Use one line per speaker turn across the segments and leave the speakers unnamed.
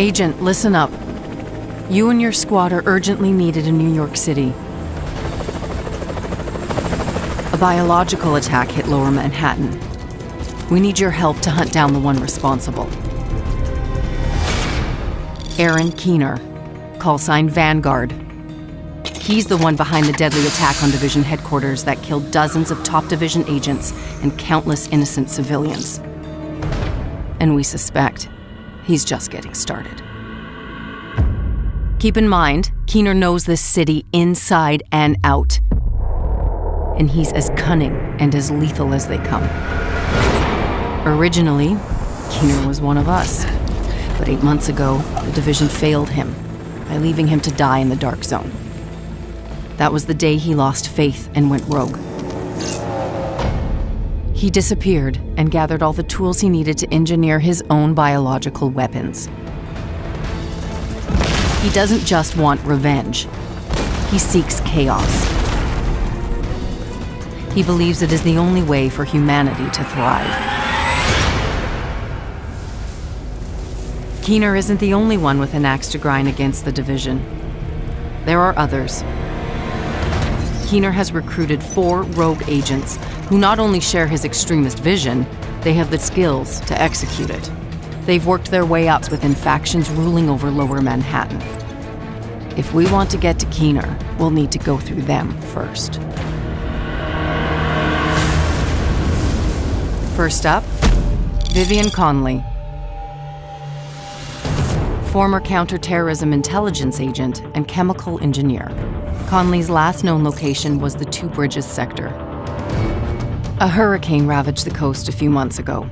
Agent, listen up. You and your squad are urgently needed in New York City. A biological attack hit Lower Manhattan. We need your help to hunt down the one responsible. Aaron Keener, call sign Vanguard. He's the one behind the deadly attack on Division headquarters that killed dozens of top Division agents and countless innocent civilians. And we suspect he's just getting started. Keep in mind, Keener knows this city inside and out. And he's as cunning and as lethal as they come. Originally, Keener was one of us. But 8 months ago, the Division failed him by leaving him to die in the Dark Zone. That was the day he lost faith and went rogue. He disappeared and gathered all the tools he needed to engineer his own biological weapons. He doesn't just want revenge. He seeks chaos. He believes it is the only way for humanity to thrive. Keener isn't the only one with an axe to grind against the Division. There are others. Keener has recruited 4 rogue agents who not only share his extremist vision, they have the skills to execute it. They've worked their way up within factions ruling over Lower Manhattan. If we want to get to Keener, we'll need to go through them first. First up, Vivian Connolly. Former counterterrorism intelligence agent and chemical engineer. Connolly's last known location was the Two Bridges sector. A hurricane ravaged the coast a few months ago,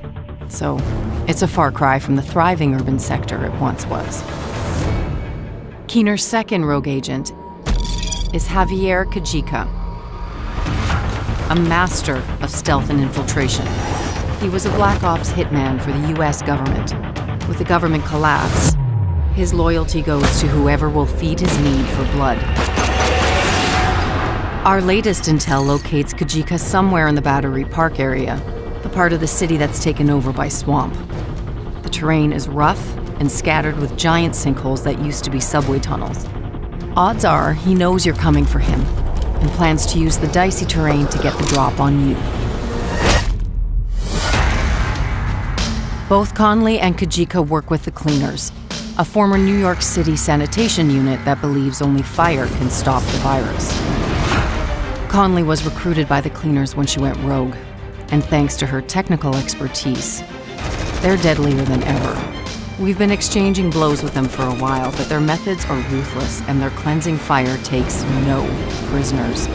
so it's a far cry from the thriving urban sector it once was. Keener's second rogue agent is Xavier Cogeco, a master of stealth and infiltration. He was a Black Ops hitman for the US government. With the government collapse, his loyalty goes to whoever will feed his need for blood. Our latest intel locates Cogeco somewhere in the Battery Park area, the part of the city that's taken over by swamp. The terrain is rough and scattered with giant sinkholes that used to be subway tunnels. Odds are he knows you're coming for him and plans to use the dicey terrain to get the drop on you. Both Connolly and Cogeco work with the Cleaners, a former New York City sanitation unit that believes only fire can stop the virus. Connolly was recruited by the Cleaners when she went rogue, and thanks to her technical expertise, they're deadlier than ever. We've been exchanging blows with them for a while, but their methods are ruthless and their cleansing fire takes no prisoners.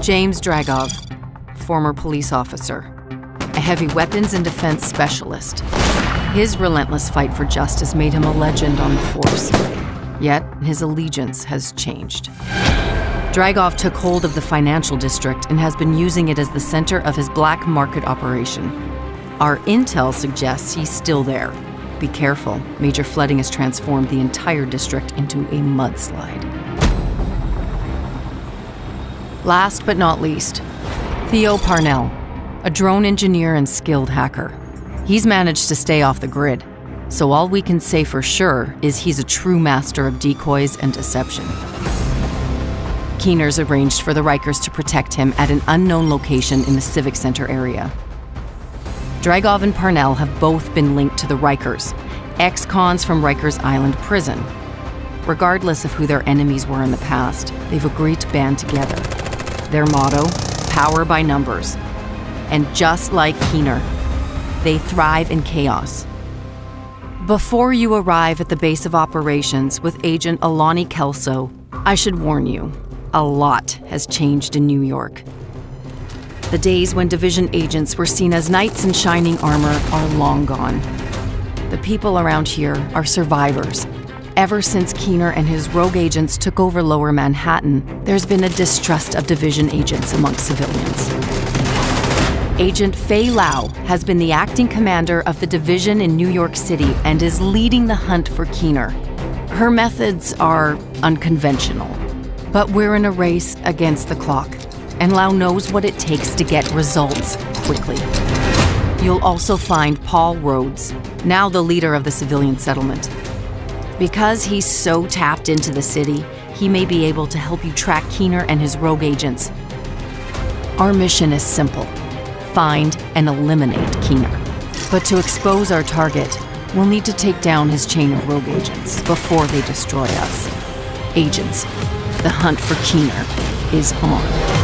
James Dragov, former police officer, a heavy weapons and defense specialist. His relentless fight for justice made him a legend on the force. Yet, his allegiance has changed. Dragov took hold of the financial district and has been using it as the center of his black market operation. Our intel suggests he's still there. Be careful, major flooding has transformed the entire district into a mudslide. Last but not least, Theo Parnell, a drone engineer and skilled hacker. He's managed to stay off the grid, so all we can say for sure is he's a true master of decoys and deception. Keener's arranged for the Rikers to protect him at an unknown location in the Civic Center area. Dragov and Parnell have both been linked to the Rikers, ex-cons from Rikers Island prison. Regardless of who their enemies were in the past, they've agreed to band together. Their motto, power by numbers. And just like Keener, they thrive in chaos. Before you arrive at the base of operations with Agent Alani Kelso, I should warn you, a lot has changed in New York. The days when Division agents were seen as knights in shining armor are long gone. The people around here are survivors. Ever since Keener and his rogue agents took over Lower Manhattan, there's been a distrust of Division agents amongst civilians. Agent Fei Lau has been the acting commander of the Division in New York City and is leading the hunt for Keener. Her methods are unconventional, but we're in a race against the clock, and Lau knows what it takes to get results quickly. You'll also find Paul Rhodes, now the leader of the civilian settlement. Because he's so tapped into the city, he may be able to help you track Keener and his rogue agents. Our mission is simple: find and eliminate Keener. But to expose our target, we'll need to take down his chain of rogue agents before they destroy us. Agents, the hunt for Keener is on.